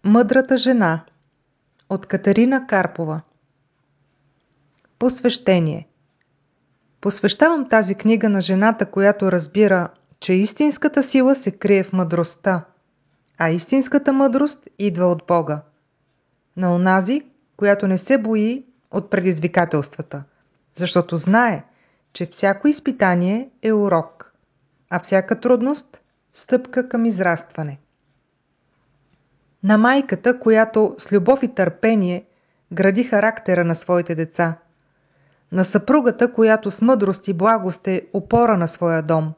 Мъдрата жена от Катерина Карпова. Посвещение. Посвещавам тази книга на жената, която разбира, че истинската сила се крие в мъдростта, а истинската мъдрост идва от Бога. На онази, която не се бои от предизвикателствата, защото знае, че всяко изпитание е урок, а всяка трудност – стъпка към израстване. На майката, която с любов и търпение гради характера на своите деца. На съпругата, която с мъдрост и благост е опора на своя дом.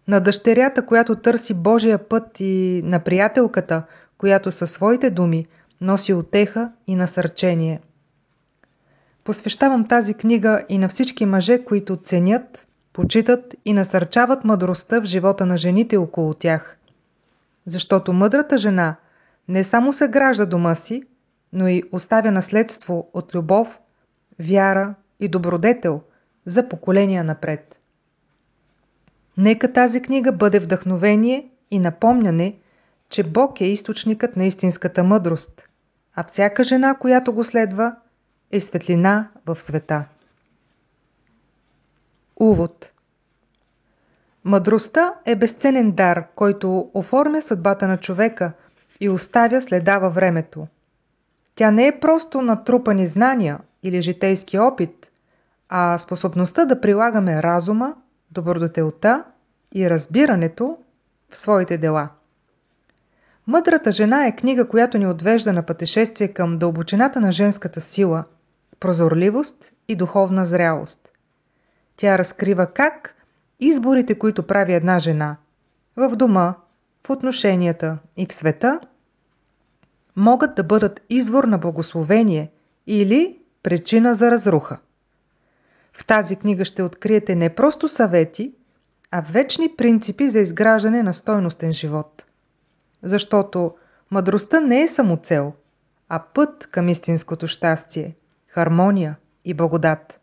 На дъщерята, която търси Божия път, и на приятелката, която със своите думи носи утеха и насърчение. Посвещавам тази книга и на всички мъже, които ценят, почитат и насърчават мъдростта в живота на жените около тях. Защото мъдрата жена не само съгражда дома си, но и оставя наследство от любов, вяра и добродетел за поколения напред. Нека тази книга бъде вдъхновение и напомняне, че Бог е източникът на истинската мъдрост, а всяка жена, която го следва, е светлина в света. Увод. Мъдростта е безценен дар, който оформя съдбата на човека и оставя следа във времето. Тя не е просто натрупани знания или житейски опит, а способността да прилагаме разума, добродетелта и разбирането в своите дела. Мъдрата жена е книга, която ни отвежда на пътешествие към дълбочината на женската сила, прозорливост и духовна зрялост. Тя разкрива как изборите, които прави една жена в дома, в отношенията и в света, могат да бъдат извор на благословение или причина за разруха. В тази книга ще откриете не просто съвети, а вечни принципи за изграждане на стойностен живот. Защото мъдростта не е само цел, а път към истинското щастие, хармония и благодат.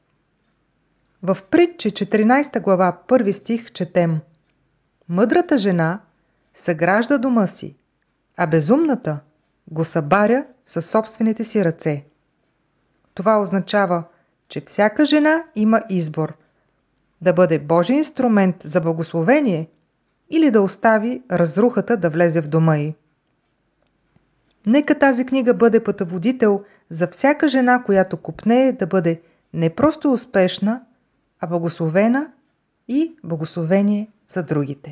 В Притчи 14 глава 1 стих четем: Мъдрата жена съгражда дома си, а безумната го събаря със собствените си ръце. Това означава, че всяка жена има избор да бъде Божий инструмент за благословение или да остави разрухата да влезе в дома й. Нека тази книга бъде пътеводител за всяка жена, която копнее да бъде не просто успешна, а благословена и благословение за другите.